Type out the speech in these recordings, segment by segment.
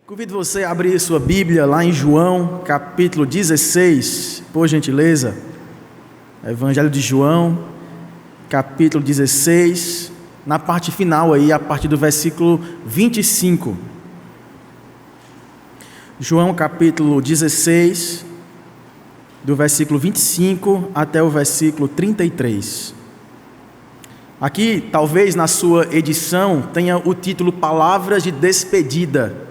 Convido você a abrir sua Bíblia lá em João, capítulo 16, por gentileza. Evangelho de João, capítulo 16, na parte final aí, a partir do versículo 25. João, capítulo 16, do versículo 25 até o versículo 33. Aqui, talvez na sua edição, tenha o título Palavras de Despedida.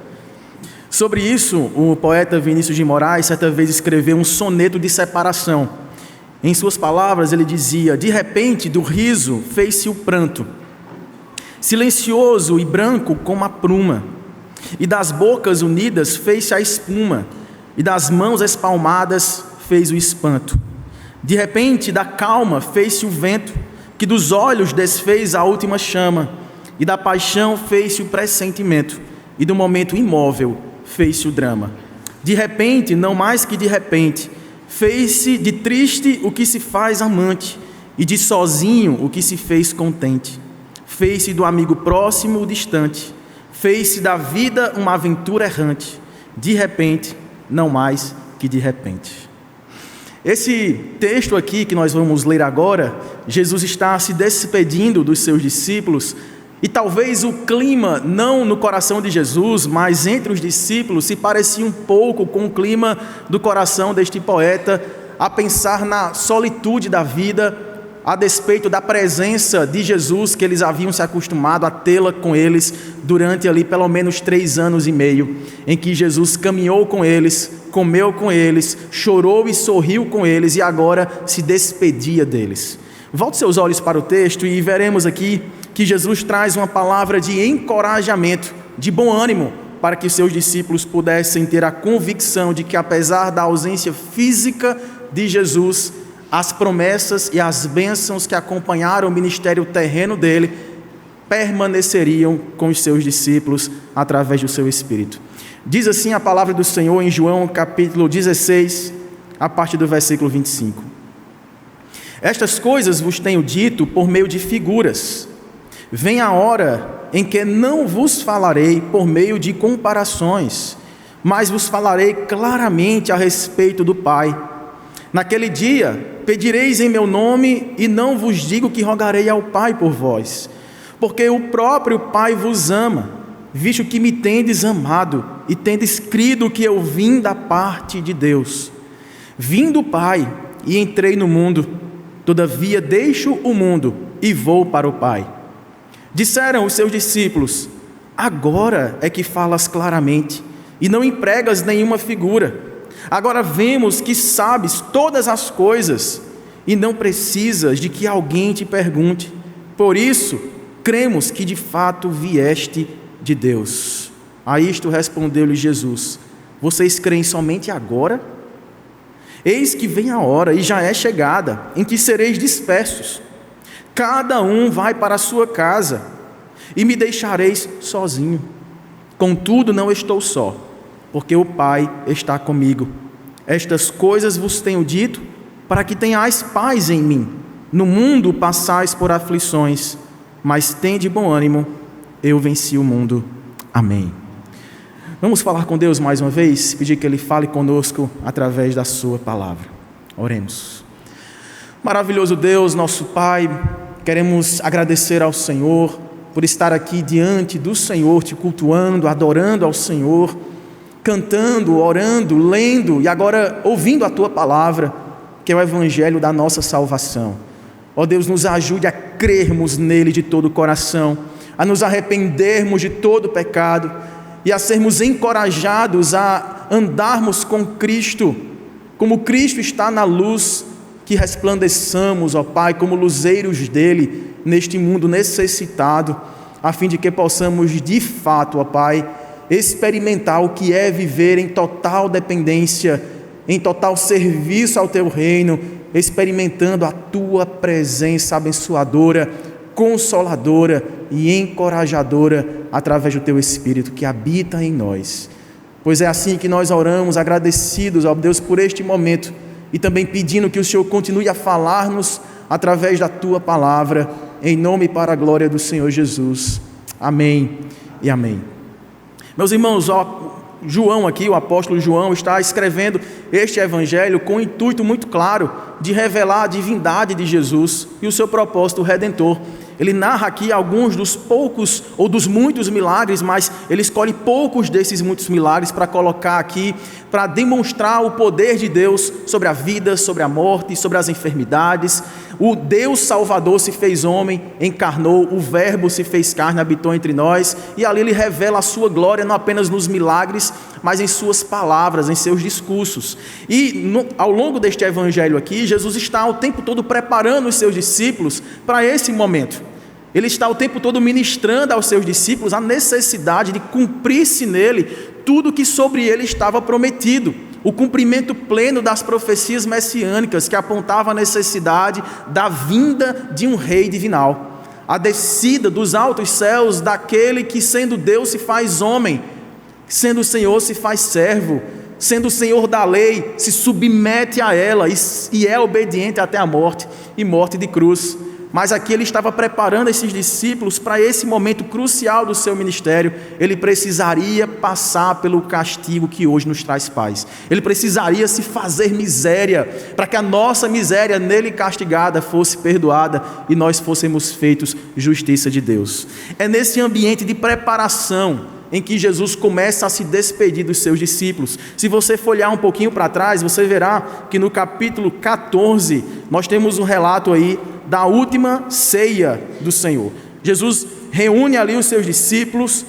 Sobre isso, o poeta Vinícius de Moraes, certa vez, escreveu um soneto de separação. Em suas palavras, ele dizia: de repente, do riso fez-se o pranto, silencioso e branco como a pruma, e das bocas unidas fez-se a espuma, e das mãos espalmadas fez o espanto. De repente, da calma fez-se o vento, que dos olhos desfez a última chama, e da paixão fez-se o pressentimento, e do momento imóvel fez-se o drama. De repente, não mais que de repente, fez-se de triste o que se faz amante, e de sozinho o que se fez contente. Fez-se do amigo próximo o distante, fez-se da vida uma aventura errante. De repente, não mais que de repente. Esse texto aqui que nós vamos ler agora, Jesus está se despedindo dos seus discípulos, e talvez o clima, não no coração de Jesus, mas entre os discípulos, se parecia um pouco com o clima do coração deste poeta, a pensar na solitude da vida, a despeito da presença de Jesus, que eles haviam se acostumado a tê-la com eles durante ali pelo menos 3 anos e meio, em que Jesus caminhou com eles, comeu com eles, chorou e sorriu com eles, e agora se despedia deles. Volte seus olhos para o texto e veremos aqui que Jesus traz uma palavra de encorajamento, de bom ânimo, para que seus discípulos pudessem ter a convicção de que, apesar da ausência física de Jesus, as promessas e as bênçãos que acompanharam o ministério terreno dele permaneceriam com os seus discípulos através do seu Espírito. Diz assim a palavra do Senhor em João capítulo 16, a partir do versículo 25. Estas coisas vos tenho dito por meio de figuras. Vem a hora em que não vos falarei por meio de comparações, mas vos falarei claramente a respeito do Pai. Naquele dia pedireis em meu nome, e não vos digo que rogarei ao Pai por vós, porque o próprio Pai vos ama, visto que me tendes amado, e tendes crido que eu vim da parte de Deus. Vim do Pai e entrei no mundo, todavia deixo o mundo e vou para o Pai. Disseram os seus discípulos: agora é que falas claramente, e não empregas nenhuma figura. Agora vemos que sabes todas as coisas, e não precisas de que alguém te pergunte. Por isso, cremos que de fato vieste de Deus. A isto respondeu-lhe Jesus: vocês creem somente agora? Eis que vem a hora, e já é chegada, em que sereis dispersos. Cada um vai para a sua casa, e me deixareis sozinho. Contudo, não estou só, porque o Pai está comigo. Estas coisas vos tenho dito, para que tenhais paz em mim. No mundo passais por aflições, mas tende bom ânimo, eu venci o mundo. Amém. Vamos falar com Deus mais uma vez, pedir que Ele fale conosco através da sua palavra. Oremos. Maravilhoso Deus, nosso Pai, queremos agradecer ao Senhor por estar aqui diante do Senhor, te cultuando, adorando ao Senhor, cantando, orando, lendo e agora ouvindo a Tua palavra, que é o Evangelho da nossa salvação. Ó Deus, nos ajude a crermos nele de todo o coração, a nos arrependermos de todo o pecado e a sermos encorajados a andarmos com Cristo, como Cristo está na luz, que resplandeçamos, ó Pai, como luzeiros dele neste mundo necessitado, a fim de que possamos de fato, ó Pai, experimentar o que é viver em total dependência, em total serviço ao Teu reino, experimentando a Tua presença abençoadora, consoladora e encorajadora através do Teu Espírito que habita em nós. Pois é assim que nós oramos, agradecidos, ó Deus, por este momento, e também pedindo que o Senhor continue a falar-nos através da Tua palavra, em nome e para a glória do Senhor Jesus. Amém e amém. Meus irmãos, João aqui, o apóstolo João, está escrevendo este evangelho com um intuito muito claro de revelar a divindade de Jesus e o seu propósito redentor. Ele narra aqui alguns dos poucos ou dos muitos milagres, mas ele escolhe poucos desses muitos milagres para colocar aqui, para demonstrar o poder de Deus sobre a vida, sobre a morte, sobre as enfermidades. O Deus Salvador se fez homem, encarnou, o Verbo se fez carne, habitou entre nós, e ali ele revela a sua glória não apenas nos milagres, mas em suas palavras, em seus discursos. E ao longo deste evangelho aqui, Jesus está o tempo todo preparando os seus discípulos para esse momento. Ele está o tempo todo ministrando aos seus discípulos a necessidade de cumprir-se nele tudo que sobre ele estava prometido. O cumprimento pleno das profecias messiânicas que apontavam a necessidade da vinda de um rei divinal. A descida dos altos céus daquele que, sendo Deus, se faz homem, sendo o Senhor, se faz servo, sendo o Senhor da lei, se submete a ela e é obediente até a morte, e morte de cruz. Mas aqui ele estava preparando esses discípulos para esse momento crucial do seu ministério. Ele precisaria passar pelo castigo que hoje nos traz paz. Ele precisaria se fazer miséria, para que a nossa miséria nele castigada fosse perdoada e nós fôssemos feitos justiça de Deus. É nesse ambiente de preparação em que Jesus começa a se despedir dos seus discípulos. Se você folhear um pouquinho para trás, você verá que no capítulo 14, nós temos um relato aí da última ceia do Senhor. Jesus reúne ali os seus discípulos,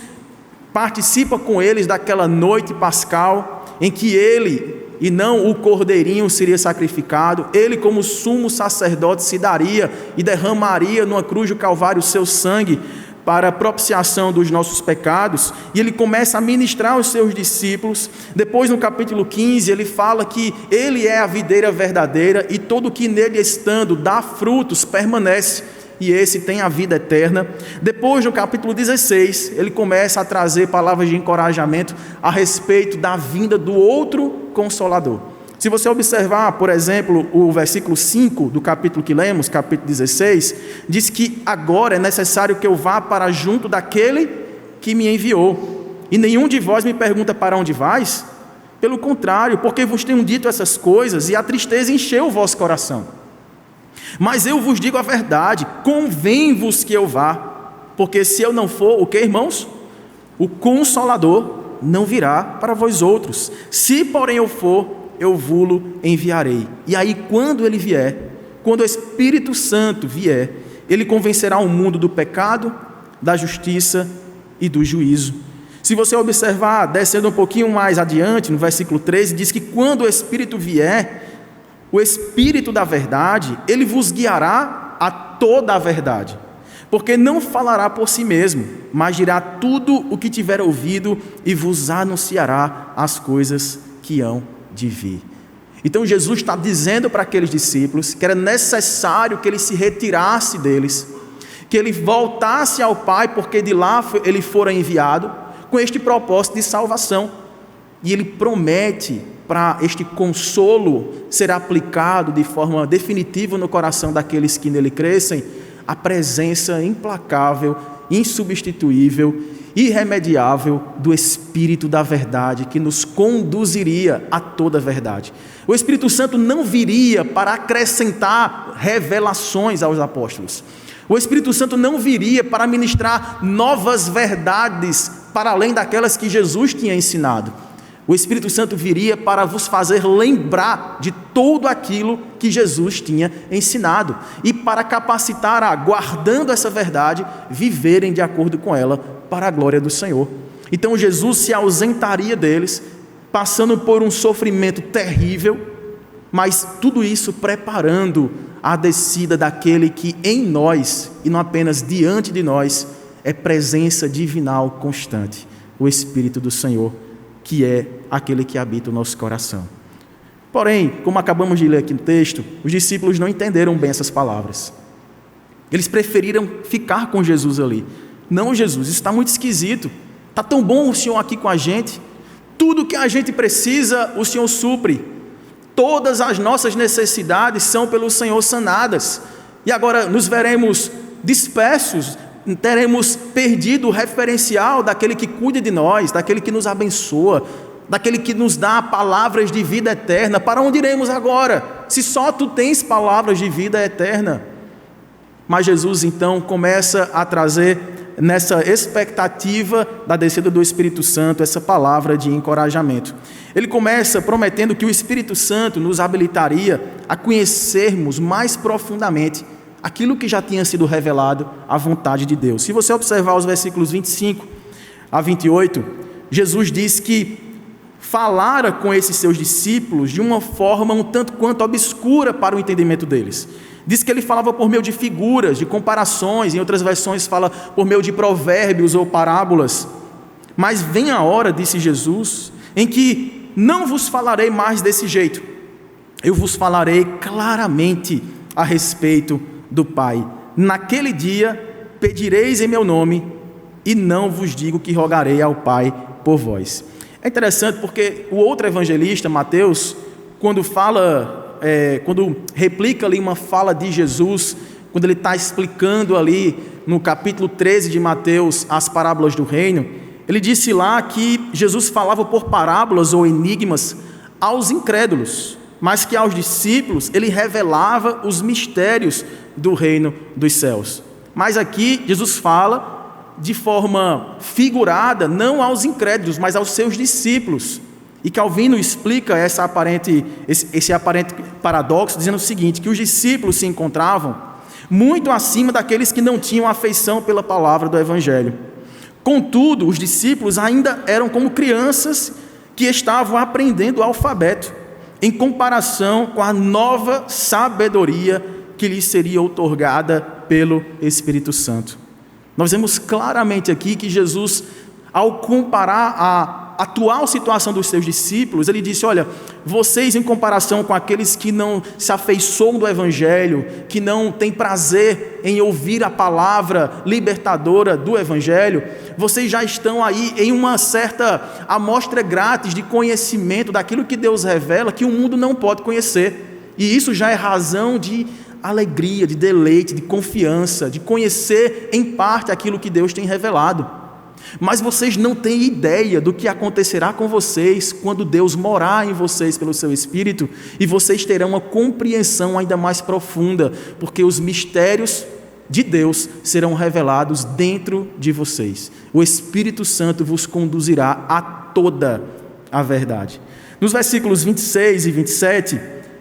participa com eles daquela noite pascal, em que ele, e não o cordeirinho, seria sacrificado. Ele, como sumo sacerdote, se daria e derramaria numa cruz do Calvário o seu sangue, para a propiciação dos nossos pecados, e ele começa a ministrar aos seus discípulos. Depois, no capítulo 15, ele fala que ele é a videira verdadeira, e todo que nele estando dá frutos permanece, e esse tem a vida eterna. Depois, no capítulo 16, ele começa a trazer palavras de encorajamento a respeito da vinda do outro Consolador. Se você observar, por exemplo, o versículo 5 do capítulo que lemos, capítulo 16, diz que agora é necessário que eu vá para junto daquele que me enviou. E nenhum de vós me pergunta para onde vais? Pelo contrário, porque vos tenho dito essas coisas e a tristeza encheu o vosso coração. Mas eu vos digo a verdade, convém-vos que eu vá, porque se eu não for, o que, irmãos? O Consolador não virá para vós outros. Se, porém, eu for, eu vou-lo enviarei. E aí, quando ele vier, quando o Espírito Santo vier, ele convencerá o mundo do pecado, da justiça e do juízo. Se você observar, descendo um pouquinho mais adiante, no versículo 13, diz que quando o Espírito vier, o Espírito da verdade, ele vos guiará a toda a verdade, porque não falará por si mesmo, mas dirá tudo o que tiver ouvido e vos anunciará as coisas que hão de vir. Então Jesus está dizendo para aqueles discípulos que era necessário que ele se retirasse deles, que ele voltasse ao Pai, porque de lá ele fora enviado com este propósito de salvação. E ele promete, para este consolo ser aplicado de forma definitiva no coração daqueles que nele crescem, a presença implacável, insubstituível, irremediável do Espírito da verdade, que nos conduziria a toda a verdade. O Espírito Santo não viria para acrescentar revelações aos apóstolos. O Espírito Santo não viria para ministrar novas verdades para além daquelas que Jesus tinha ensinado. O Espírito Santo viria para vos fazer lembrar de tudo aquilo que Jesus tinha ensinado e para capacitar a, guardando essa verdade, viverem de acordo com ela para a glória do Senhor. Então Jesus se ausentaria deles, passando por um sofrimento terrível, mas tudo isso preparando a descida daquele que em nós, e não apenas diante de nós, é presença divinal constante, o Espírito do Senhor, que é aquele que habita o nosso coração. Porém, como acabamos de ler aqui no texto, os discípulos não entenderam bem essas palavras. Eles preferiram ficar com Jesus ali. Não, Jesus, isso está muito esquisito. Está tão bom o Senhor aqui com a gente. Tudo que a gente precisa, o Senhor supre. Todas as nossas necessidades são pelo Senhor sanadas. E agora nos veremos dispersos, teremos perdido o referencial daquele que cuida de nós, daquele que nos abençoa, daquele que nos dá palavras de vida eterna. Para onde iremos agora, se só tu tens palavras de vida eterna? Mas Jesus então começa a trazer, nessa expectativa da descida do Espírito Santo, essa palavra de encorajamento. Ele começa prometendo que o Espírito Santo nos habilitaria a conhecermos mais profundamente aquilo que já tinha sido revelado, a vontade de Deus. Se você observar os versículos 25 a 28, Jesus diz que falara com esses seus discípulos de uma forma um tanto quanto obscura para o entendimento deles. Diz que ele falava por meio de figuras, de comparações, em outras versões fala por meio de provérbios ou parábolas. Mas vem a hora, disse Jesus, em que não vos falarei mais desse jeito. Eu vos falarei claramente a respeito do Pai. Naquele dia pedireis em meu nome, e não vos digo que rogarei ao Pai por vós. É interessante porque o outro evangelista, Mateus, quando replica ali uma fala de Jesus, quando ele está explicando ali no capítulo 13 de Mateus as parábolas do reino, ele disse lá que Jesus falava por parábolas ou enigmas aos incrédulos, mas que aos discípulos ele revelava os mistérios do reino dos céus. Mas aqui Jesus fala de forma figurada, não aos incrédulos, mas aos seus discípulos. E Calvino explica esse aparente paradoxo, dizendo o seguinte, que os discípulos se encontravam muito acima daqueles que não tinham afeição pela palavra do Evangelho. Contudo, os discípulos ainda eram como crianças que estavam aprendendo o alfabeto, em comparação com a nova sabedoria que lhes seria outorgada pelo Espírito Santo. Nós vemos claramente aqui que Jesus, ao comparar a atual situação dos seus discípulos, ele disse, olha, vocês em comparação com aqueles que não se afeiçoam do Evangelho, que não têm prazer em ouvir a palavra libertadora do Evangelho, vocês já estão aí em uma certa amostra grátis de conhecimento daquilo que Deus revela, que o mundo não pode conhecer, e isso já é razão de alegria, de deleite, de confiança, de conhecer em parte aquilo que Deus tem revelado. Mas vocês não têm ideia do que acontecerá com vocês quando Deus morar em vocês pelo seu Espírito, e vocês terão uma compreensão ainda mais profunda, porque os mistérios de Deus serão revelados dentro de vocês. O Espírito Santo vos conduzirá a toda a verdade. Nos versículos 26 e 27,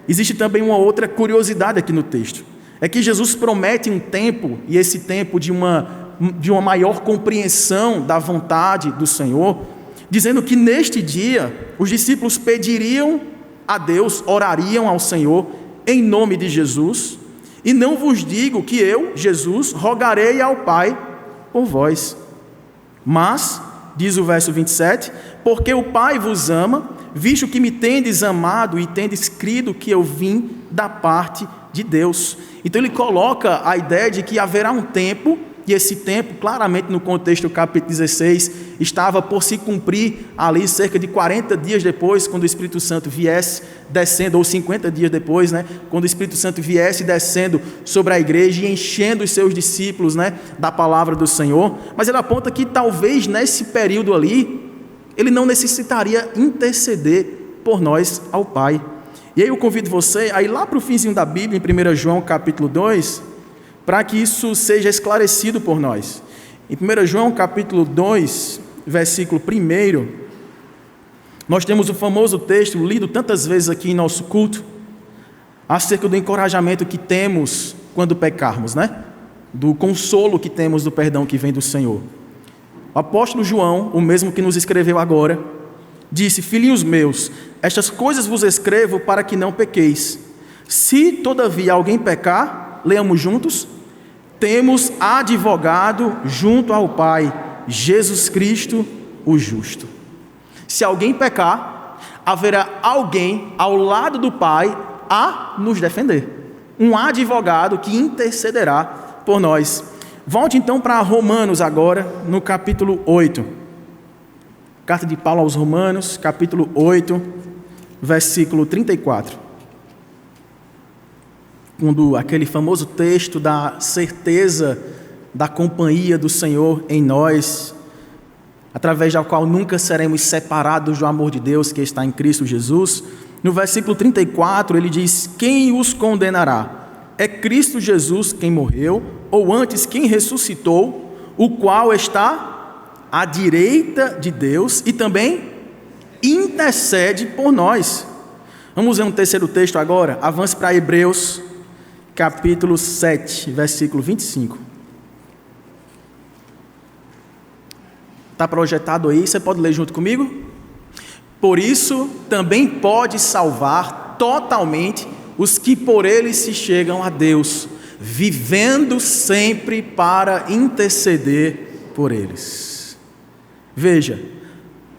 existe também uma outra curiosidade aqui no texto. É que Jesus promete um tempo, e esse tempo de uma maior compreensão da vontade do Senhor, dizendo que neste dia os discípulos pediriam a Deus, orariam ao Senhor em nome de Jesus, e não vos digo que eu, Jesus, rogarei ao Pai por vós. Mas, diz o verso 27, porque o Pai vos ama, visto que me tendes amado e tendes crido que eu vim da parte de Deus. Então ele coloca a ideia de que haverá um tempo, e esse tempo, claramente no contexto do capítulo 16, estava por se cumprir ali cerca de 40 dias depois, quando o Espírito Santo viesse descendo, ou 50 dias depois, quando o Espírito Santo viesse descendo sobre a igreja e enchendo os seus discípulos, da palavra do Senhor. Mas ele aponta que talvez nesse período ali, ele não necessitaria interceder por nós ao Pai. E aí eu convido você a ir lá para o finzinho da Bíblia, em 1 João capítulo 2, para que isso seja esclarecido por nós. Em 1 João capítulo 2, versículo 1, nós temos o famoso texto, lido tantas vezes aqui em nosso culto, acerca do encorajamento que temos quando pecarmos, do consolo que temos do perdão que vem do Senhor. O apóstolo João, o mesmo que nos escreveu agora, disse, filhinhos meus, estas coisas vos escrevo para que não pequeis. Se todavia alguém pecar, leamos juntos, temos advogado junto ao Pai, Jesus Cristo, o justo. Se alguém pecar, haverá alguém ao lado do Pai a nos defender. Um advogado que intercederá por nós. Volte então para Romanos agora, no capítulo 8. Carta de Paulo aos Romanos, capítulo 8, versículo 34. Quando aquele famoso texto da certeza da companhia do Senhor em nós, através da qual nunca seremos separados do amor de Deus que está em Cristo Jesus. No versículo 34 ele diz: quem os condenará? É Cristo Jesus quem morreu, ou antes quem ressuscitou, o qual está à direita de Deus e também intercede por nós. Vamos ver um terceiro texto agora. Avance para Hebreus, capítulo 7, versículo 25. Está projetado aí, você pode ler junto comigo? Por isso também pode salvar totalmente os que por ele se chegam a Deus, vivendo sempre para interceder por eles. Veja,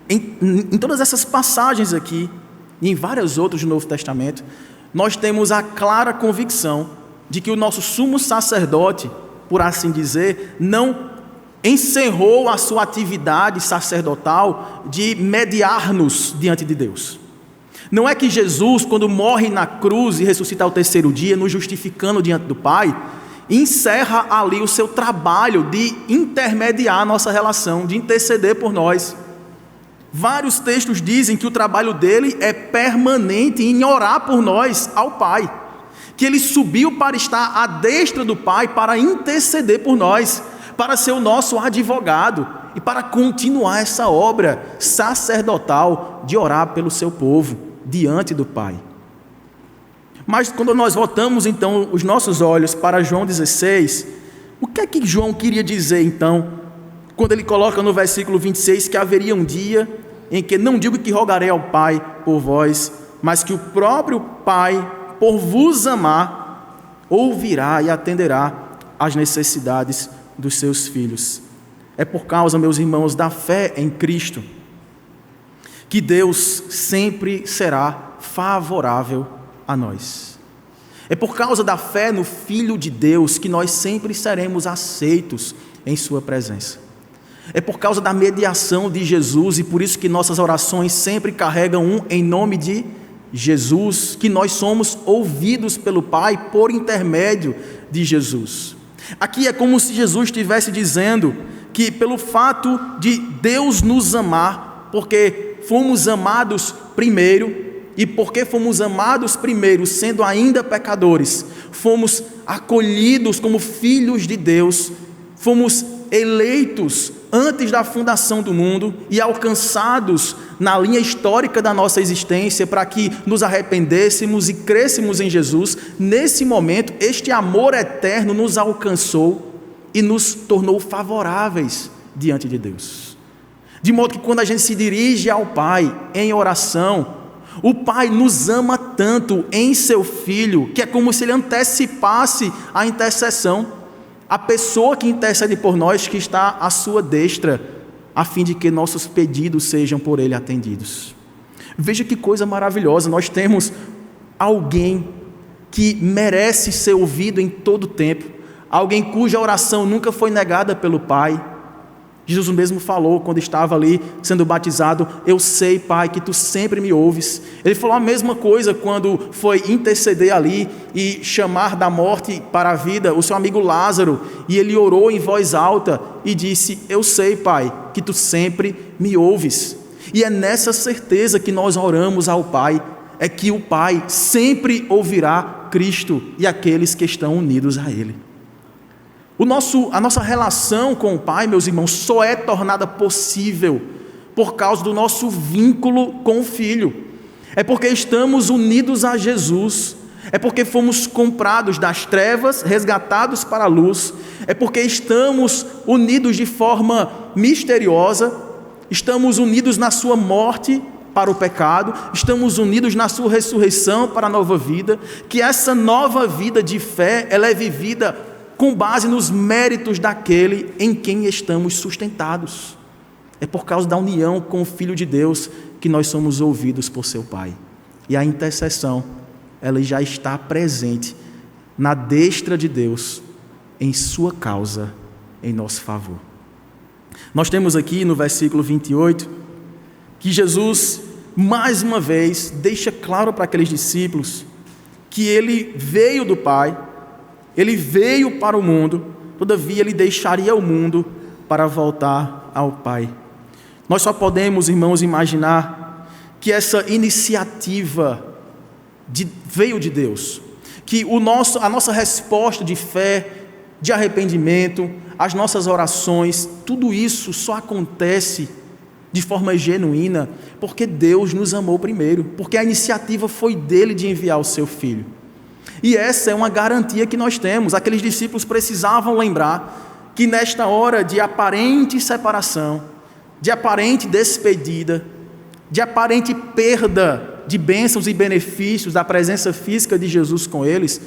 em todas essas passagens aqui, e em várias outras do Novo Testamento, nós temos a clara convicção de que o nosso sumo sacerdote, por assim dizer, não encerrou a sua atividade sacerdotal de mediar-nos diante de Deus. Não é que Jesus, quando morre na cruz e ressuscita ao terceiro dia, nos justificando diante do Pai, encerra ali o seu trabalho de intermediar a nossa relação, de interceder por nós. Vários textos dizem que o trabalho dele é permanente em orar por nós ao Pai, que ele subiu para estar à destra do Pai para interceder por nós, para ser o nosso advogado e para continuar essa obra sacerdotal de orar pelo seu povo diante do Pai. Mas quando nós voltamos então os nossos olhos para João 16, o que é que João queria dizer então, quando ele coloca no versículo 26 que haveria um dia em que não digo que rogarei ao Pai por vós, mas que o próprio Pai, por vos amar, ouvirá e atenderá às necessidades dos seus filhos. É por causa, meus irmãos, da fé em Cristo, que Deus sempre será favorável a nós. É por causa da fé no Filho de Deus que nós sempre seremos aceitos em sua presença. É por causa da mediação de Jesus, e por isso que nossas orações sempre carregam um em nome de Jesus, que nós somos ouvidos pelo Pai por intermédio de Jesus. Aqui é como se Jesus estivesse dizendo que pelo fato de Deus nos amar, porque fomos amados primeiro, e porque fomos amados primeiro, sendo ainda pecadores, fomos acolhidos como filhos de Deus, fomos eleitos antes da fundação do mundo e alcançados na linha histórica da nossa existência para que nos arrependêssemos e crescêssemos em Jesus. Nesse momento, este amor eterno nos alcançou e nos tornou favoráveis diante de Deus. De modo que quando a gente se dirige ao Pai em oração, o Pai nos ama tanto em seu Filho, que é como se ele antecipasse a intercessão. A pessoa que intercede por nós, que está à sua destra, a fim de que nossos pedidos sejam por ele atendidos. Veja que coisa maravilhosa, nós temos alguém que merece ser ouvido em todo tempo, alguém cuja oração nunca foi negada pelo Pai. Jesus mesmo falou quando estava ali sendo batizado: eu sei, Pai, que tu sempre me ouves. Ele falou a mesma coisa quando foi interceder ali e chamar da morte para a vida o seu amigo Lázaro, e ele orou em voz alta e disse: eu sei, Pai, que tu sempre me ouves. E é nessa certeza que nós oramos ao Pai, é que o Pai sempre ouvirá Cristo e aqueles que estão unidos a Ele. A nossa relação com o Pai, meus irmãos, só é tornada possível por causa do nosso vínculo com o Filho. É porque estamos unidos a Jesus, é porque fomos comprados das trevas, resgatados para a luz, é porque estamos unidos de forma misteriosa, estamos unidos na sua morte para o pecado, estamos unidos na sua ressurreição para a nova vida, que essa nova vida de fé, ela é vivida com base nos méritos daquele em quem estamos sustentados. É por causa da união com o Filho de Deus que nós somos ouvidos por seu Pai. E a intercessão, ela já está presente na destra de Deus, em sua causa, em nosso favor. Nós temos aqui no versículo 28, que Jesus, mais uma vez, deixa claro para aqueles discípulos que ele veio do Pai, ele veio para o mundo todavia ele deixaria o mundo para voltar ao Pai. Nós só podemos, irmãos, imaginar que essa iniciativa veio de Deus, que a nossa resposta de fé, de arrependimento, as nossas orações, tudo isso só acontece de forma genuína porque Deus nos amou primeiro, porque a iniciativa foi dele de enviar o seu Filho. E essa é uma garantia que nós temos. Aqueles discípulos precisavam lembrar que nesta hora de aparente separação, de aparente despedida, de aparente perda de bênçãos e benefícios da presença física de Jesus com eles,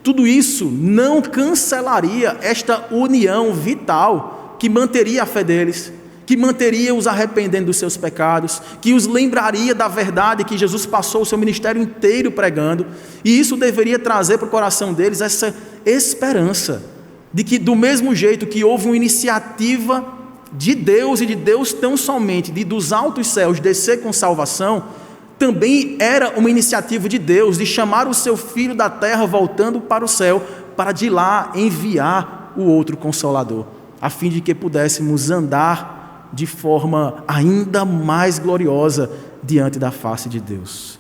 tudo isso não cancelaria esta união vital que manteria a fé deles, que manteria os arrependendo dos seus pecados, que os lembraria da verdade que Jesus passou o seu ministério inteiro pregando, e isso deveria trazer para o coração deles essa esperança de que, do mesmo jeito que houve uma iniciativa de Deus, e de Deus tão somente, de dos altos céus descer com salvação, também era uma iniciativa de Deus de chamar o seu Filho da terra voltando para o céu, para de lá enviar o outro Consolador, a fim de que pudéssemos andar de forma ainda mais gloriosa diante da face de Deus.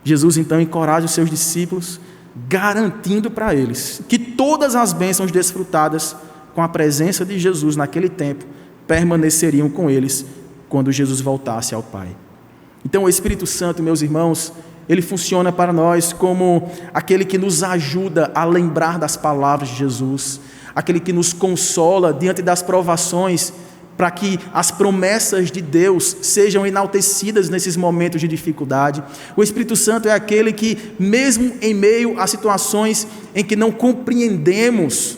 Jesus então encoraja os seus discípulos, garantindo para eles que todas as bênçãos desfrutadas com a presença de Jesus naquele tempo permaneceriam com eles quando Jesus voltasse ao Pai. Então o Espírito Santo, meus irmãos, ele funciona para nós como aquele que nos ajuda a lembrar das palavras de Jesus, aquele que nos consola diante das provações, para que as promessas de Deus sejam enaltecidas nesses momentos de dificuldade. O Espírito Santo é aquele que, mesmo em meio a situações em que não compreendemos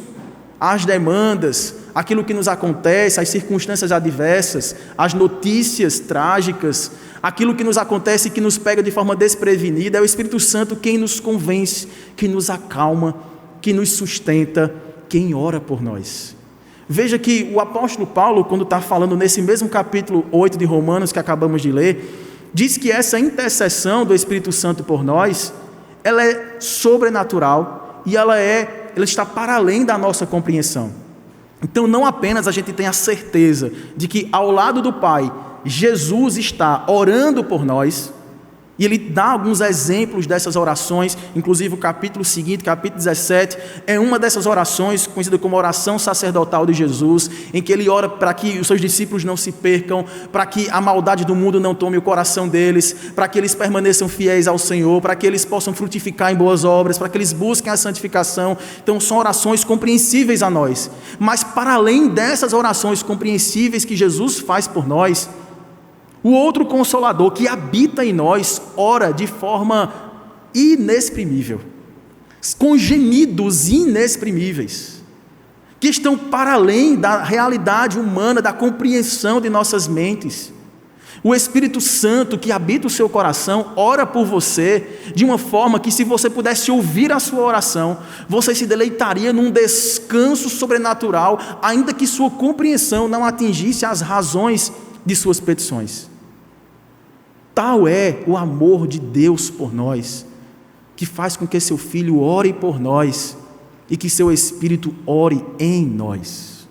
as demandas, aquilo que nos acontece, as circunstâncias adversas, as notícias trágicas, aquilo que nos acontece e que nos pega de forma desprevenida, é o Espírito Santo quem nos convence, quem nos acalma, quem nos sustenta, quem ora por nós. Veja que o apóstolo Paulo, quando está falando nesse mesmo capítulo 8 de Romanos que acabamos de ler, diz que essa intercessão do Espírito Santo por nós, ela é sobrenatural e ela está para além da nossa compreensão. Então não apenas a gente tem a certeza de que ao lado do Pai, Jesus está orando por nós, e ele dá alguns exemplos dessas orações, inclusive o capítulo seguinte, capítulo 17, é uma dessas orações, conhecida como oração sacerdotal de Jesus, em que ele ora para que os seus discípulos não se percam, para que a maldade do mundo não tome o coração deles, para que eles permaneçam fiéis ao Senhor, para que eles possam frutificar em boas obras, para que eles busquem a santificação. Então são orações compreensíveis a nós, mas para além dessas orações compreensíveis que Jesus faz por nós, o outro Consolador que habita em nós ora de forma inexprimível, com gemidos inexprimíveis, que estão para além da realidade humana, da compreensão de nossas mentes. O Espírito Santo que habita o seu coração ora por você de uma forma que, se você pudesse ouvir a sua oração, você se deleitaria num descanso sobrenatural, ainda que sua compreensão não atingisse as razões de suas petições. Tal é o amor de Deus por nós, que faz com que seu Filho ore por nós e que seu Espírito ore em nós.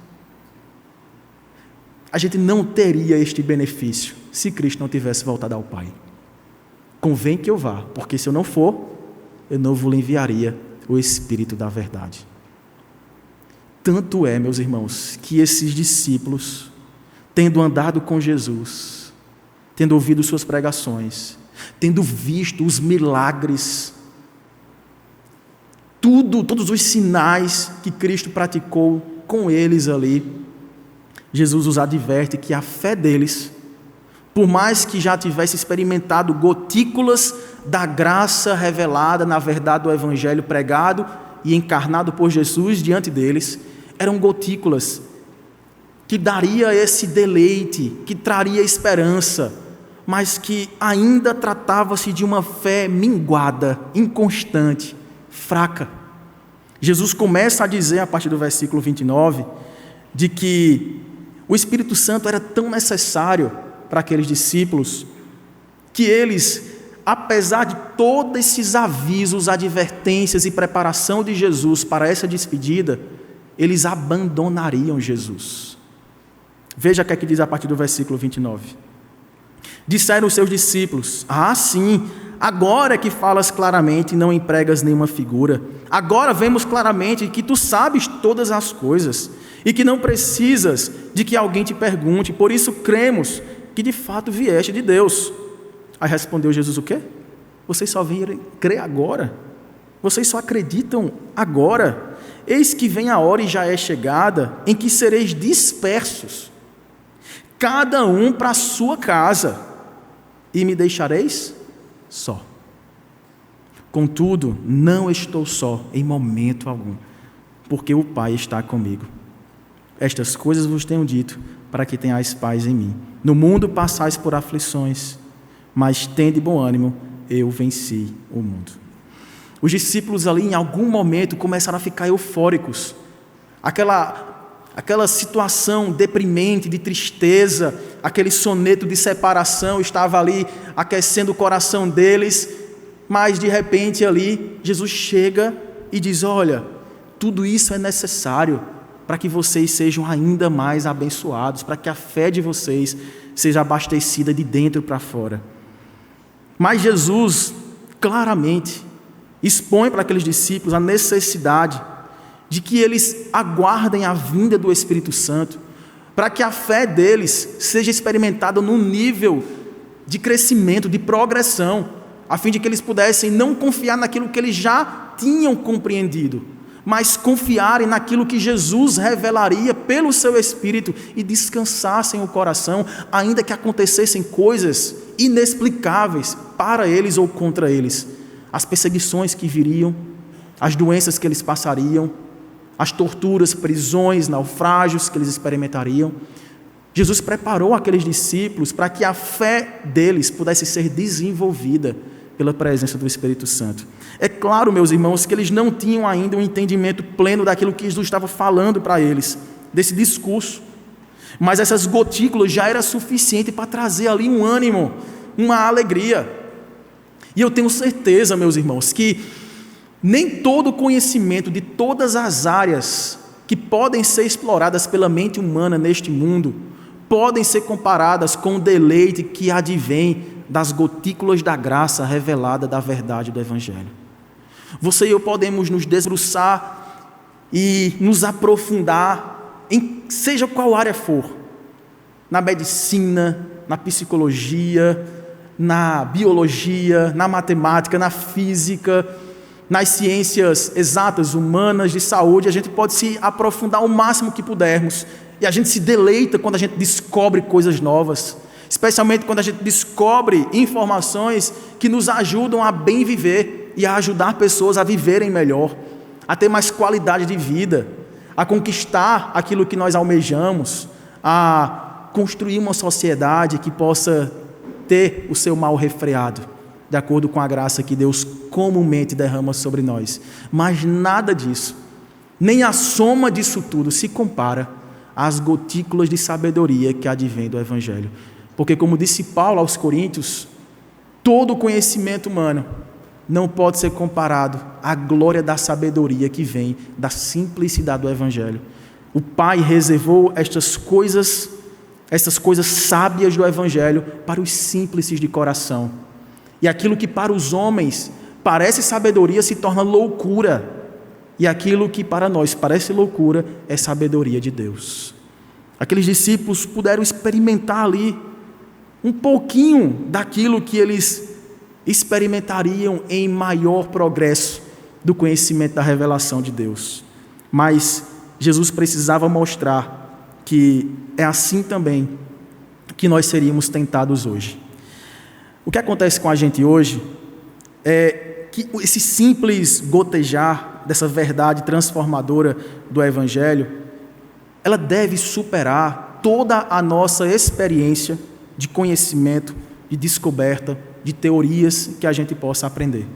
A gente não teria este benefício se Cristo não tivesse voltado ao Pai. Convém que eu vá, porque se eu não for, eu não vos enviaria o Espírito da verdade. Tanto é, meus irmãos, que esses discípulos, tendo andado com Jesus, tendo ouvido suas pregações, tendo visto os milagres, todos os sinais que Cristo praticou com eles ali, Jesus os adverte que a fé deles, por mais que já tivesse experimentado gotículas da graça revelada na verdade do Evangelho pregado e encarnado por Jesus diante deles, eram gotículas que daria esse deleite, que traria esperança, mas que ainda tratava-se de uma fé minguada, inconstante, fraca. Jesus começa a dizer, a partir do versículo 29, de que o Espírito Santo era tão necessário para aqueles discípulos, que eles, apesar de todos esses avisos, advertências e preparação de Jesus para essa despedida, eles abandonariam Jesus. Veja o que é que diz a partir do versículo 29. Disseram os seus discípulos: ah, sim, agora é que falas claramente e não empregas nenhuma figura. Agora vemos claramente que tu sabes todas as coisas e que não precisas de que alguém te pergunte. Por isso cremos que de fato vieste de Deus. Aí respondeu Jesus: o quê? Vocês só vêm crer agora? Vocês só acreditam agora? Eis que vem a hora e já é chegada em que sereis dispersos, cada um para a sua casa, e me deixareis só. Contudo, não estou só em momento algum, porque o Pai está comigo. Estas coisas vos tenho dito, para que tenhais paz em mim. No mundo passais por aflições, mas tende bom ânimo, eu venci o mundo. Os discípulos ali, em algum momento, começaram a ficar eufóricos. Aquela situação deprimente, de tristeza, aquele soneto de separação estava ali aquecendo o coração deles, mas de repente ali, Jesus chega e diz: olha, tudo isso é necessário para que vocês sejam ainda mais abençoados, para que a fé de vocês seja abastecida de dentro para fora. Mas Jesus, claramente, expõe para aqueles discípulos a necessidade de que eles aguardem a vinda do Espírito Santo, para que a fé deles seja experimentada num nível de crescimento, de progressão, a fim de que eles pudessem não confiar naquilo que eles já tinham compreendido, mas confiarem naquilo que Jesus revelaria pelo seu Espírito e descansassem o coração, ainda que acontecessem coisas inexplicáveis para eles ou contra eles. As perseguições que viriam, as doenças que eles passariam, as torturas, prisões, naufrágios que eles experimentariam. Jesus preparou aqueles discípulos para que a fé deles pudesse ser desenvolvida pela presença do Espírito Santo. É claro, meus irmãos, que eles não tinham ainda um entendimento pleno daquilo que Jesus estava falando para eles, desse discurso, mas essas gotículas já era suficiente para trazer ali um ânimo, uma alegria. E eu tenho certeza, meus irmãos, que nem todo o conhecimento de todas as áreas que podem ser exploradas pela mente humana neste mundo podem ser comparadas com o deleite que advém das gotículas da graça revelada da verdade do Evangelho. Você e eu podemos nos debruçar e nos aprofundar em seja qual área for, na medicina, na psicologia, na biologia, na matemática, na física, nas ciências exatas, humanas, de saúde. A gente pode se aprofundar o máximo que pudermos, e a gente se deleita quando a gente descobre coisas novas, especialmente quando a gente descobre informações que nos ajudam a bem viver e a ajudar pessoas a viverem melhor, a ter mais qualidade de vida, a conquistar aquilo que nós almejamos, a construir uma sociedade que possa ter o seu mal refreado, de acordo com a graça que Deus comumente derrama sobre nós. Mas nada disso, nem a soma disso tudo se compara às gotículas de sabedoria que advém do Evangelho. Porque, como disse Paulo aos Coríntios, todo o conhecimento humano não pode ser comparado à glória da sabedoria que vem da simplicidade do Evangelho. O Pai reservou estas coisas sábias do Evangelho para os simples de coração. E aquilo que para os homens parece sabedoria se torna loucura. E aquilo que para nós parece loucura é sabedoria de Deus. Aqueles discípulos puderam experimentar ali um pouquinho daquilo que eles experimentariam em maior progresso do conhecimento da revelação de Deus. Mas Jesus precisava mostrar que é assim também que nós seríamos tentados hoje. O que acontece com a gente hoje é que esse simples gotejar dessa verdade transformadora do Evangelho, ela deve superar toda a nossa experiência de conhecimento, de descoberta, de teorias que a gente possa aprender.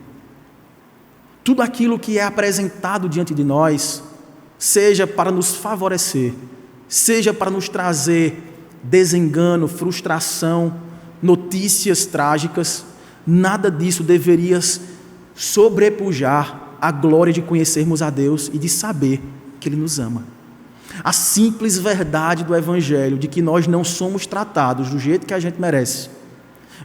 Tudo aquilo que é apresentado diante de nós, seja para nos favorecer, seja para nos trazer desengano, frustração, notícias trágicas, nada disso deveria sobrepujar a glória de conhecermos a Deus e de saber que Ele nos ama. A simples verdade do Evangelho de que nós não somos tratados do jeito que a gente merece,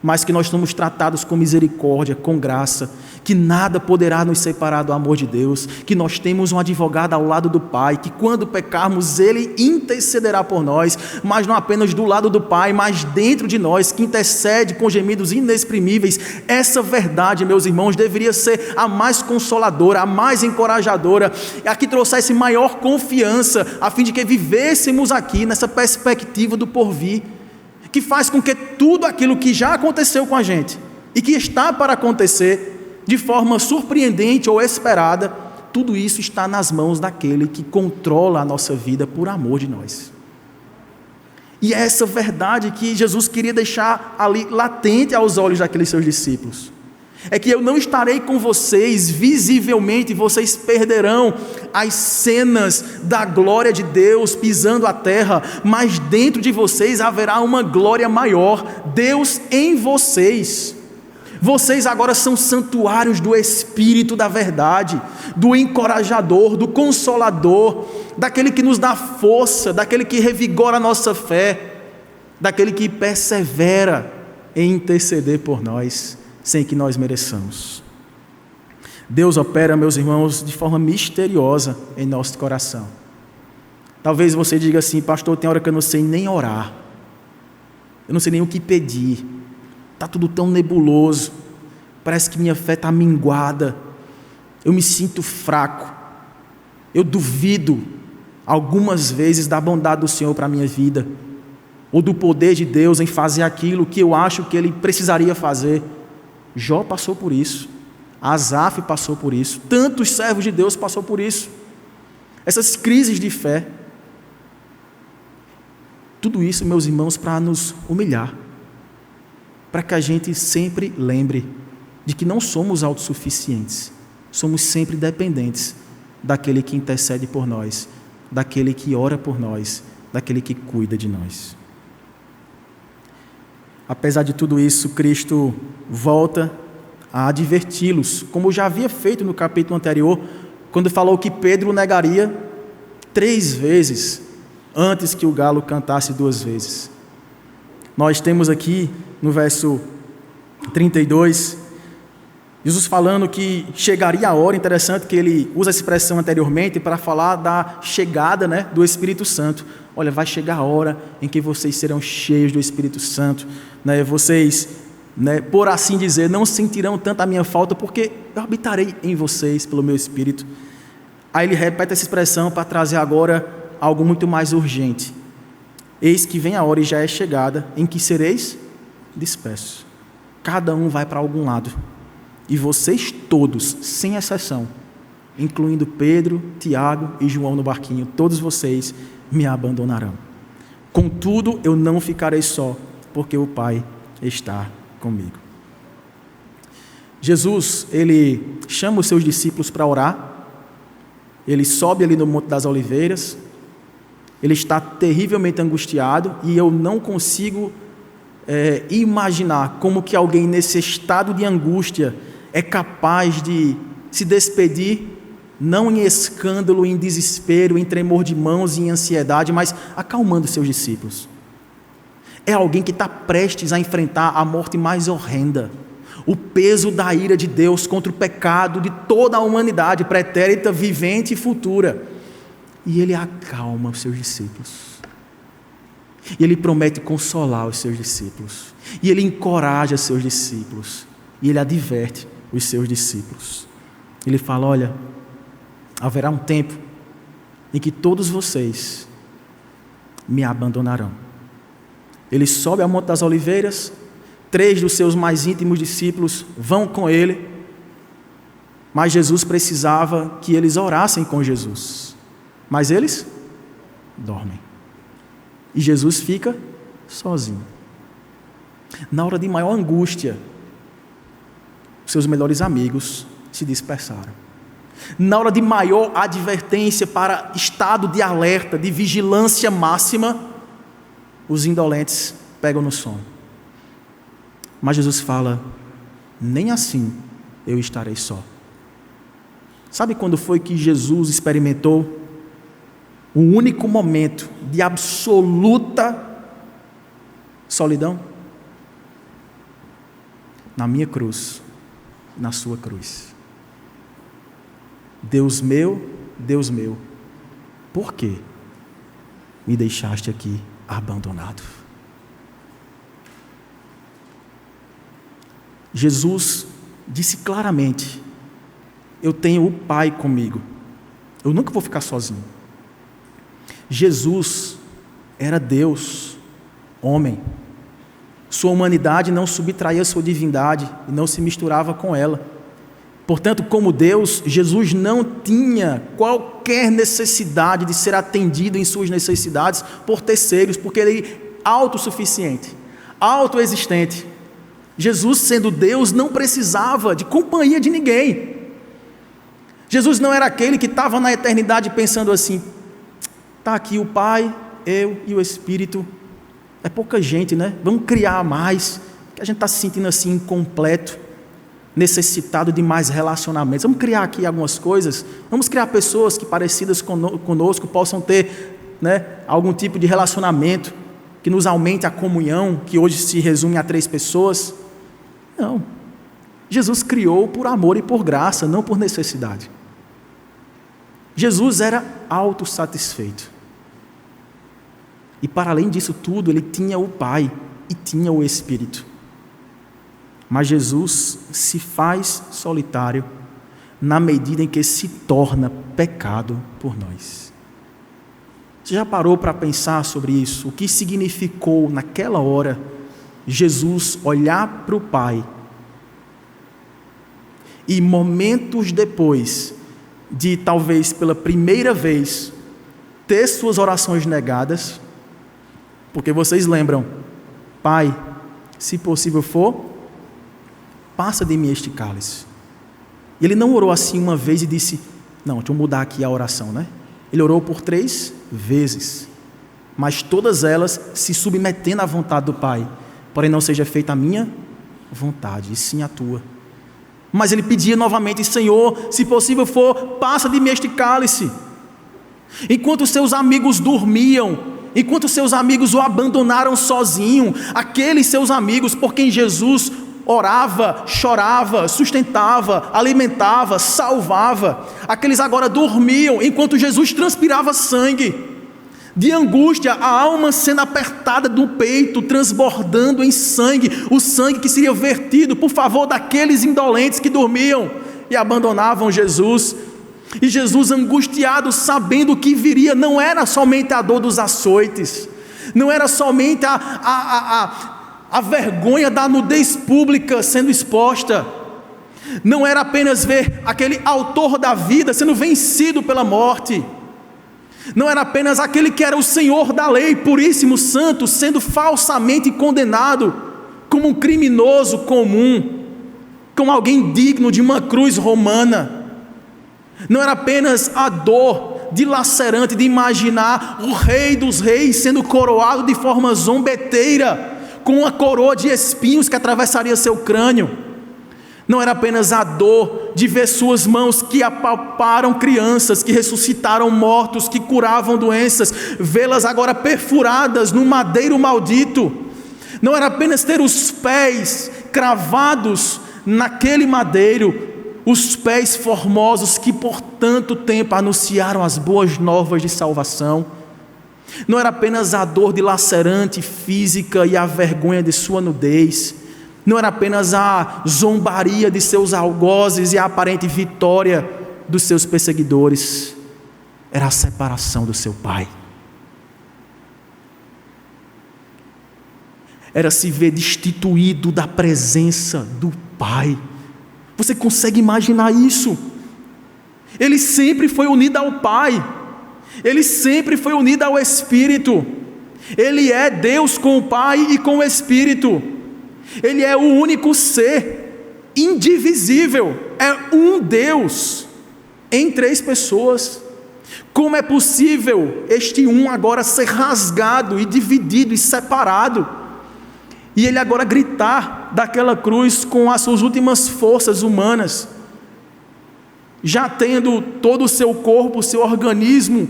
mas que nós somos tratados com misericórdia, com graça, que nada poderá nos separar do amor de Deus, que nós temos um advogado ao lado do Pai, que quando pecarmos Ele intercederá por nós, mas não apenas do lado do Pai, mas dentro de nós, que intercede com gemidos inexprimíveis. Essa verdade, meus irmãos, deveria ser a mais consoladora, a mais encorajadora, a que trouxesse maior confiança, a fim de que vivêssemos aqui nessa perspectiva do porvir, que faz com que tudo aquilo que já aconteceu com a gente e que está para acontecer de forma surpreendente ou esperada, tudo isso está nas mãos daquele que controla a nossa vida por amor de nós. E é essa verdade que Jesus queria deixar ali latente aos olhos daqueles seus discípulos. É que eu não estarei com vocês visivelmente, vocês perderão as cenas da glória de Deus pisando a terra, mas dentro de vocês haverá uma glória maior, Deus em vocês. Vocês agora são santuários do Espírito da verdade, do encorajador, do consolador, daquele que nos dá força, daquele que revigora a nossa fé, daquele que persevera em interceder por nós, sem que nós mereçamos. Deus opera, meus irmãos, de forma misteriosa em nosso coração. Talvez você diga assim: pastor, tem hora que eu não sei nem orar, eu não sei nem o que pedir, está tudo tão nebuloso, parece que minha fé está minguada, eu me sinto fraco, eu duvido algumas vezes da bondade do Senhor para a minha vida, ou do poder de Deus em fazer aquilo que eu acho que Ele precisaria fazer. Jó passou por isso, Asaf passou por isso, tantos servos de Deus passou por isso, essas crises de fé. Tudo isso, meus irmãos, para nos humilhar, para que a gente sempre lembre de que não somos autossuficientes, somos sempre dependentes daquele que intercede por nós, daquele que ora por nós, daquele que cuida de nós. Apesar de tudo isso, Cristo volta a adverti-los, como já havia feito no capítulo anterior, quando falou que Pedro o negaria 3 vezes, antes que o galo cantasse 2 vezes. Nós temos aqui, no verso 32, Jesus falando que chegaria a hora. Interessante que ele usa essa expressão anteriormente para falar da chegada, do Espírito Santo. Olha, vai chegar a hora em que vocês serão cheios do Espírito Santo, vocês, por assim dizer, não sentirão tanto a minha falta, porque eu habitarei em vocês pelo meu Espírito. Aí ele repete essa expressão para trazer agora algo muito mais urgente. Eis que vem a hora e já é chegada, em que sereis dispersos. Cada um vai para algum lado. E vocês todos, sem exceção, incluindo Pedro, Tiago e João no barquinho, todos vocês me abandonarão. Contudo, eu não ficarei só, porque o Pai está comigo. Jesus, ele chama os seus discípulos para orar. Ele sobe ali no Monte das Oliveiras. Ele está terrivelmente angustiado e eu não consigo imaginar como que alguém nesse estado de angústia é capaz de se despedir, não em escândalo, em desespero, em tremor de mãos e em ansiedade, mas acalmando seus discípulos. É alguém que está prestes a enfrentar a morte mais horrenda, o peso da ira de Deus contra o pecado de toda a humanidade, pretérita, vivente e futura. E ele acalma os seus discípulos. E ele promete consolar os seus discípulos. E ele encoraja os seus discípulos. E ele adverte os seus discípulos. Ele fala: olha, haverá um tempo em que todos vocês me abandonarão. Ele sobe ao Monte das Oliveiras, 3 dos seus mais íntimos discípulos vão com ele, mas Jesus precisava que eles orassem com Jesus, mas eles dormem, e Jesus fica sozinho. Na hora de maior angústia, seus melhores amigos se dispersaram. Na hora de maior advertência para estado de alerta, de vigilância máxima, os indolentes pegam no sono. Mas Jesus fala: nem assim eu estarei só. Sabe quando foi que Jesus experimentou o único momento de absoluta solidão? Na minha cruz, na sua cruz. Deus meu, por que me deixaste aqui abandonado? Jesus disse claramente: eu tenho o Pai comigo, eu nunca vou ficar sozinho. Jesus era Deus, homem. Sua humanidade não subtraía sua divindade e não se misturava com ela. Portanto, como Deus, Jesus não tinha qualquer necessidade de ser atendido em suas necessidades por terceiros, porque ele é autossuficiente, autoexistente. Jesus, sendo Deus, não precisava de companhia de ninguém. Jesus não era aquele que estava na eternidade pensando assim: está aqui o Pai, eu e o Espírito, é pouca gente, né? Vamos criar mais, que a gente está se sentindo assim incompleto, necessitado de mais relacionamentos. Vamos criar aqui algumas coisas, vamos criar pessoas que parecidas conosco possam ter, né, algum tipo de relacionamento que nos aumente a comunhão, que hoje se resume a 3 pessoas. Não, Jesus criou por amor e por graça, não por necessidade. Jesus era autossatisfeito. E para além disso tudo, ele tinha o Pai e tinha o Espírito. Mas Jesus se faz solitário na medida em que se torna pecado por nós. Você já parou para pensar sobre isso? O que significou naquela hora Jesus olhar para o Pai e momentos depois de talvez pela primeira vez ter suas orações negadas? Porque vocês lembram: Pai, se possível for, passa de mim este cálice. E ele não orou assim uma vez e disse: não, deixa eu mudar aqui a oração, né? Ele orou por 3 vezes, mas todas elas se submetendo à vontade do Pai. Porém não seja feita a minha vontade, e sim a tua. Mas ele pedia novamente: Senhor, se possível for, passa de mim este cálice. Enquanto seus amigos dormiam, enquanto seus amigos o abandonaram sozinho, aqueles seus amigos por quem Jesus orava, chorava, sustentava, alimentava, salvava, aqueles agora dormiam enquanto Jesus transpirava sangue, de angústia, a alma sendo apertada do peito, transbordando em sangue, o sangue que seria vertido por favor daqueles indolentes que dormiam e abandonavam Jesus. E Jesus, angustiado, sabendo o que viria, não era somente a dor dos açoites, não era somente a vergonha da nudez pública sendo exposta, não era apenas ver aquele autor da vida sendo vencido pela morte, não era apenas aquele que era o Senhor da lei, puríssimo, santo, sendo falsamente condenado como um criminoso comum, como alguém digno de uma cruz romana. Não era apenas a dor dilacerante de imaginar o Rei dos Reis sendo coroado de forma zombeteira, com uma coroa de espinhos que atravessaria seu crânio. Não era apenas a dor de ver suas mãos que apalparam crianças, que ressuscitaram mortos, que curavam doenças, vê-las agora perfuradas no madeiro maldito. Não era apenas ter os pés cravados naquele madeiro, os pés formosos que por tanto tempo anunciaram as boas novas de salvação. Não era apenas a dor dilacerante física e a vergonha de sua nudez, não era apenas a zombaria de seus algozes e a aparente vitória dos seus perseguidores, era a separação do seu Pai, era se ver destituído da presença do Pai. Você consegue imaginar isso? Ele sempre foi unido ao Pai, ele sempre foi unido ao Espírito, ele é Deus com o Pai e com o Espírito, ele é o único ser indivisível, é um Deus em 3 pessoas. Como é possível este um agora ser rasgado e dividido e separado, e ele agora gritar daquela cruz com as suas últimas forças humanas, já tendo todo o seu corpo, o seu organismo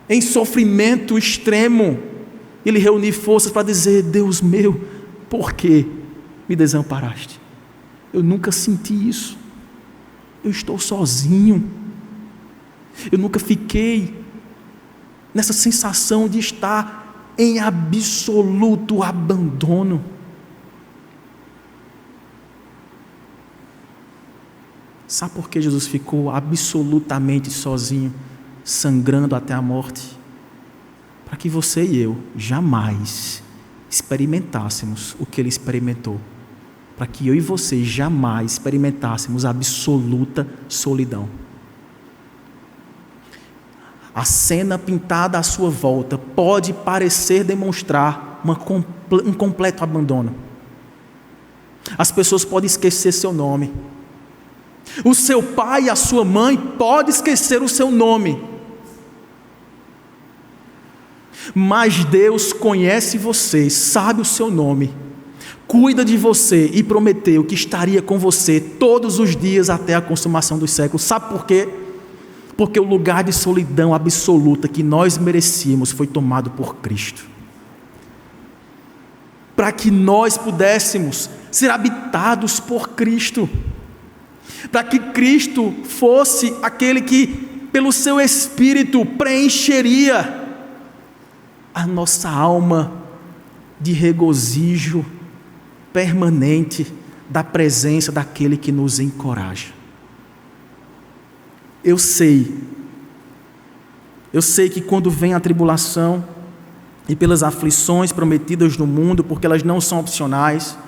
em sofrimento extremo, ele reunir forças para dizer: Deus meu, por que me desamparaste? Eu nunca senti isso. Eu estou sozinho. Eu nunca fiquei nessa sensação de estar em absoluto abandono. Sabe por que Jesus ficou absolutamente sozinho, sangrando até a morte? Para que você e eu jamais experimentássemos o que ele experimentou. Para que eu e você jamais experimentássemos a absoluta solidão. A cena pintada à sua volta pode parecer demonstrar um completo abandono. As pessoas podem esquecer seu nome. O seu pai e a sua mãe podem esquecer o seu nome. Mas Deus conhece você, sabe o seu nome, cuida de você e prometeu que estaria com você todos os dias até a consumação dos séculos. Sabe por quê? Porque o lugar de solidão absoluta que nós merecíamos foi tomado por Cristo. Para que nós pudéssemos ser habitados por Cristo. Para que Cristo fosse aquele que, pelo seu Espírito, preencheria a nossa alma de regozijo permanente da presença daquele que nos encoraja. Eu sei que quando vem a tribulação e pelas aflições prometidas no mundo, porque elas não são opcionais,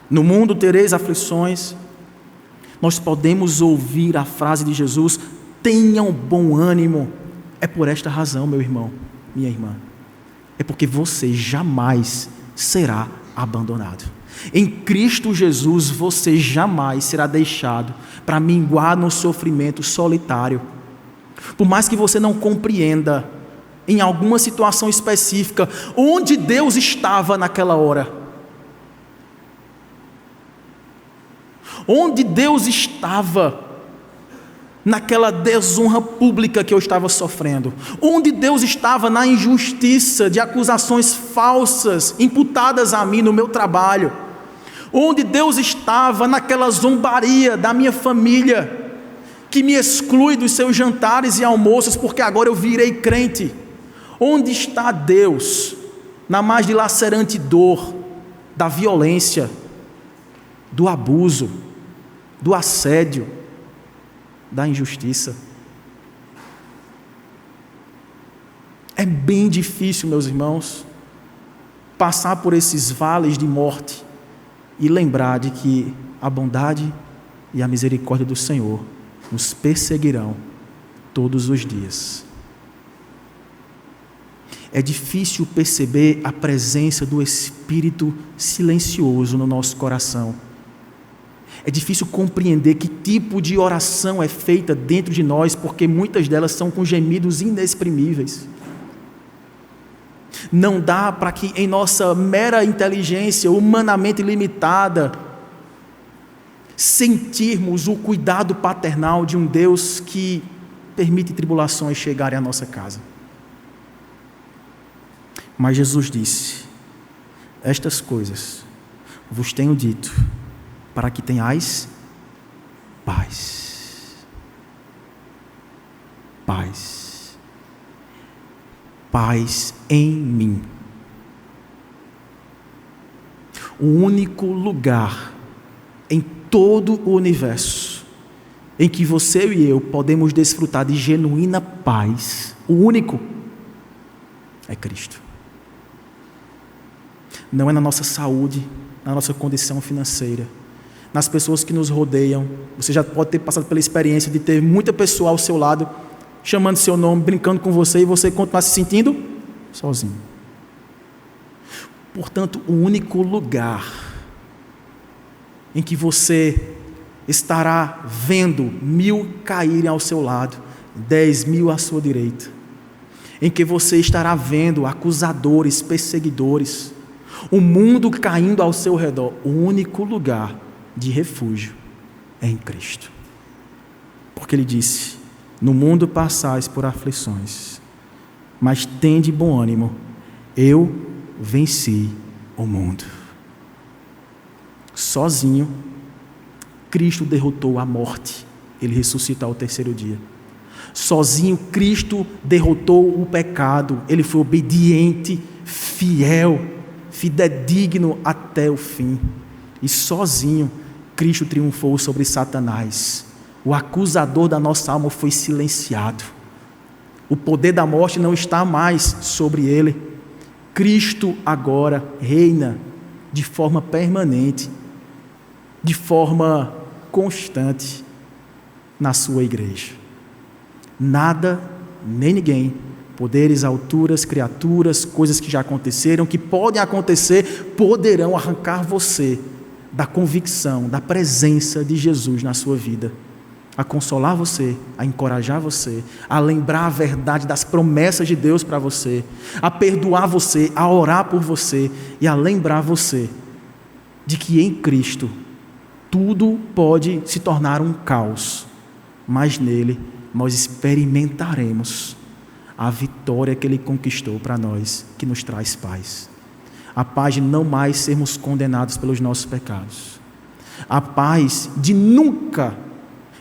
no mundo tereis aflições, nós podemos ouvir a frase de Jesus: tenham bom ânimo. É por esta razão, meu irmão, minha irmã, é porque você jamais será abandonado. Em Cristo Jesus você jamais será deixado para minguar no sofrimento solitário. Por mais que você não compreenda em alguma situação específica onde Deus estava naquela hora, onde Deus estava naquela desonra pública que eu estava sofrendo, onde Deus estava na injustiça de acusações falsas imputadas a mim no meu trabalho, onde Deus estava naquela zombaria da minha família, que me exclui dos seus jantares e almoços porque agora eu virei crente. Onde está Deus na mais dilacerante dor da violência, do abuso, do assédio, da injustiça? É bem difícil, meus irmãos, passar por esses vales de morte e lembrar de que a bondade e a misericórdia do Senhor nos perseguirão todos os dias. É difícil perceber a presença do Espírito silencioso no nosso coração. É difícil compreender que tipo de oração é feita dentro de nós, porque muitas delas são com gemidos inexprimíveis. Não dá para que em nossa mera inteligência humanamente limitada sentirmos o cuidado paternal de um Deus que permite tribulações chegarem à nossa casa. Mas Jesus disse: estas coisas vos tenho dito para que tenhais paz. Paz. Paz em mim. O único lugar em todo o universo em que você e eu podemos desfrutar de genuína paz, o único, é Cristo. Não é na nossa saúde, na nossa condição financeira, nas pessoas que nos rodeiam. Você já pode ter passado pela experiência de ter muita pessoa ao seu lado, chamando seu nome, brincando com você, e você continuar se sentindo sozinho. Portanto, o único lugar em que você estará vendo 1000 caírem ao seu lado, 10.000 à sua direita, em que você estará vendo acusadores, perseguidores, o mundo caindo ao seu redor, o único lugar de refúgio é em Cristo. Porque Ele disse: no mundo passais por aflições, mas tende bom ânimo, eu venci o mundo. Sozinho, Cristo derrotou a morte, ele ressuscita ao terceiro dia. Sozinho, Cristo derrotou o pecado, ele foi obediente, fiel, fidedigno até o fim. E sozinho, Cristo triunfou sobre Satanás. O acusador da nossa alma foi silenciado. O poder da morte não está mais sobre ele. Cristo agora reina de forma permanente, de forma constante na sua igreja. Nada, nem ninguém, poderes, alturas, criaturas, coisas que já aconteceram, que podem acontecer, poderão arrancar você da convicção, da presença de Jesus na sua vida, a consolar você, a encorajar você, a lembrar a verdade das promessas de Deus para você, a perdoar você, a orar por você e a lembrar você de que em Cristo tudo pode se tornar um caos, mas nele nós experimentaremos a vitória que Ele conquistou para nós, que nos traz paz. A paz de não mais sermos condenados pelos nossos pecados. A paz de nunca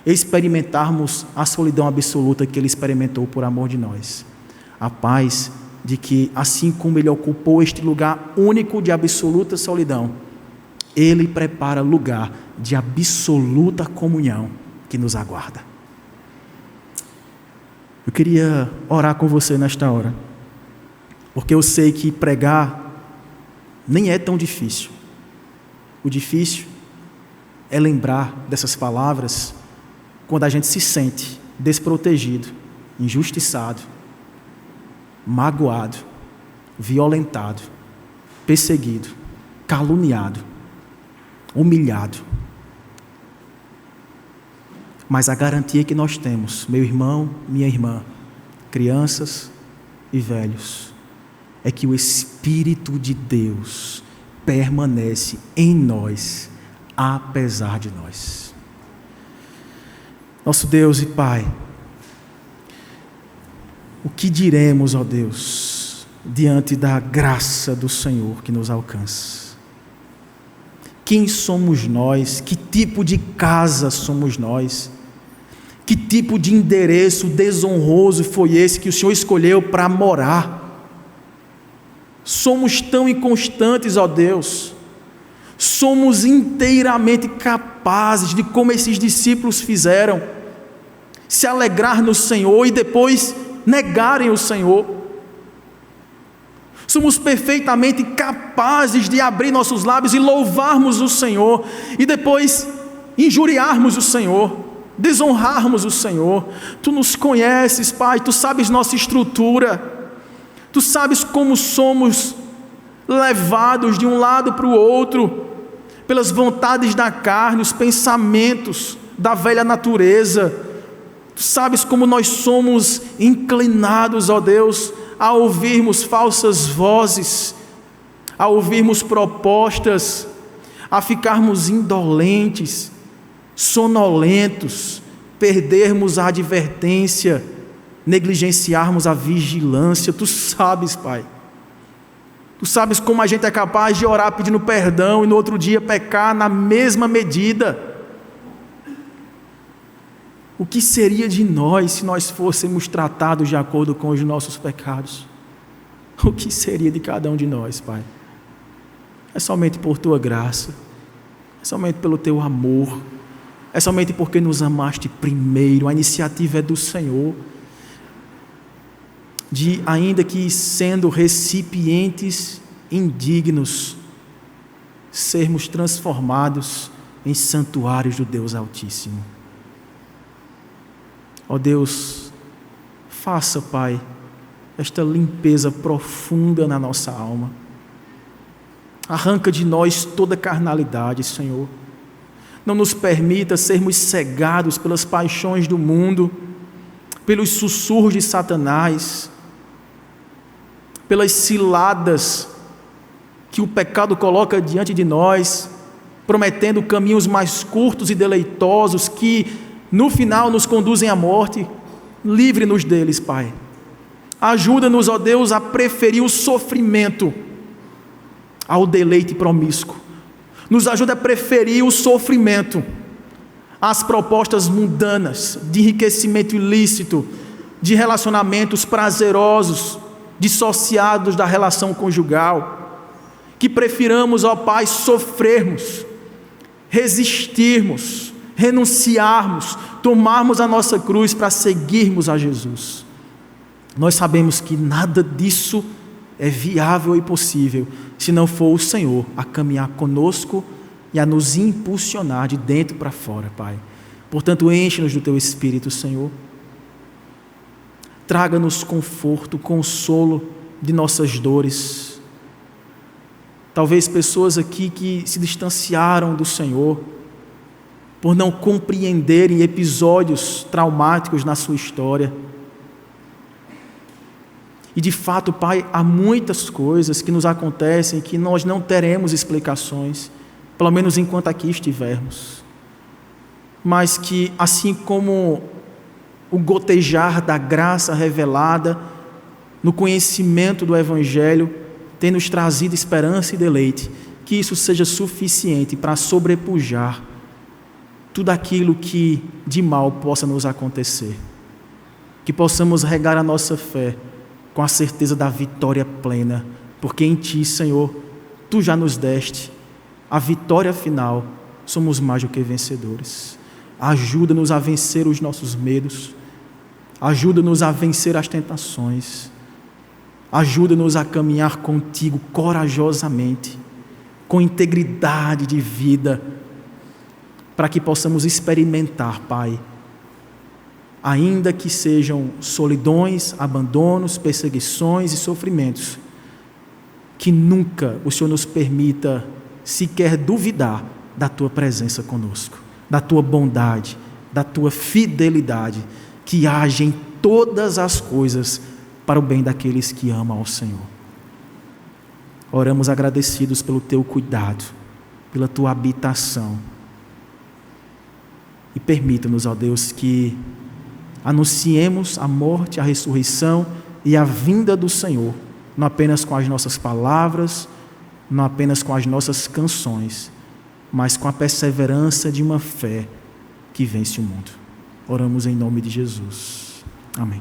experimentarmos a solidão absoluta que Ele experimentou por amor de nós. A paz de que, assim como Ele ocupou este lugar único de absoluta solidão, Ele prepara lugar de absoluta comunhão que nos aguarda. Eu queria orar com você nesta hora, porque eu sei que pregar nem é tão difícil. O difícil é lembrar dessas palavras quando a gente se sente desprotegido, injustiçado, magoado, violentado, perseguido, caluniado, humilhado. Mas a garantia que nós temos, meu irmão, minha irmã, crianças e velhos, é que o Espírito de Deus permanece em nós, apesar de nós. Nosso Deus e Pai, o que diremos, ó Deus, diante da graça do Senhor que nos alcança? Quem somos nós? Que tipo de casa somos nós? Que tipo de endereço desonroso foi esse que o Senhor escolheu para morar? Somos tão inconstantes, ó Deus. Somos inteiramente capazes de, como esses discípulos fizeram, se alegrar no Senhor e depois negarem o Senhor. Somos perfeitamente capazes de abrir nossos lábios e louvarmos o Senhor e depois injuriarmos o Senhor, desonrarmos o Senhor. Tu nos conheces, Pai, Tu sabes nossa estrutura, Tu sabes como somos levados de um lado para o outro, pelas vontades da carne, os pensamentos da velha natureza. Tu sabes como nós somos inclinados, ó Deus, a ouvirmos falsas vozes, a ouvirmos propostas, a ficarmos indolentes, sonolentos, perdermos a advertência, negligenciarmos a vigilância. Tu sabes, Pai. Tu sabes como a gente é capaz de orar pedindo perdão e no outro dia pecar na mesma medida. O que seria de nós se nós fôssemos tratados de acordo com os nossos pecados? O que seria de cada um de nós, Pai? É somente por Tua graça, é somente pelo Teu amor, é somente porque nos amaste primeiro. A iniciativa é do Senhor, de, ainda que sendo recipientes indignos, sermos transformados em santuários do Deus Altíssimo. Ó Deus, faça, Pai, esta limpeza profunda na nossa alma. Arranca de nós toda carnalidade, Senhor. Não nos permita sermos cegados pelas paixões do mundo, pelos sussurros de Satanás, pelas ciladas que o pecado coloca diante de nós, prometendo caminhos mais curtos e deleitosos que no final nos conduzem à morte. Livre-nos deles, Pai. Ajuda-nos, ó Deus, a preferir o sofrimento ao deleite promíscuo. Nos ajuda a preferir o sofrimento às propostas mundanas de enriquecimento ilícito, de relacionamentos prazerosos, dissociados da relação conjugal. Que prefiramos, ó Pai, sofrermos, resistirmos, renunciarmos, tomarmos a nossa cruz para seguirmos a Jesus. Nós sabemos que nada disso é viável e possível se não for o Senhor a caminhar conosco e a nos impulsionar de dentro para fora, Pai. Portanto, enche-nos do Teu Espírito, Senhor. Traga-nos conforto, consolo de nossas dores. Talvez pessoas aqui que se distanciaram do Senhor por não compreenderem episódios traumáticos na sua história. E de fato, Pai, há muitas coisas que nos acontecem que nós não teremos explicações, pelo menos enquanto aqui estivermos. Mas que, assim como o gotejar da graça revelada no conhecimento do Evangelho tem nos trazido esperança e deleite, que isso seja suficiente para sobrepujar tudo aquilo que de mal possa nos acontecer. Que possamos regar a nossa fé com a certeza da vitória plena, porque em Ti, Senhor, Tu já nos deste a vitória final, somos mais do que vencedores. Ajuda-nos a vencer os nossos medos, ajuda-nos a vencer as tentações, ajuda-nos a caminhar contigo corajosamente, com integridade de vida, para que possamos experimentar, Pai, ainda que sejam solidões, abandonos, perseguições e sofrimentos, que nunca o Senhor nos permita sequer duvidar da Tua presença conosco, da Tua bondade, da Tua fidelidade, que age em todas as coisas para o bem daqueles que amam ao Senhor. Oramos agradecidos pelo Teu cuidado, pela Tua habitação. E permita-nos, ó Deus, que anunciemos a morte, a ressurreição e a vinda do Senhor, não apenas com as nossas palavras, não apenas com as nossas canções, mas com a perseverança de uma fé que vence o mundo. Oramos em nome de Jesus. Amém.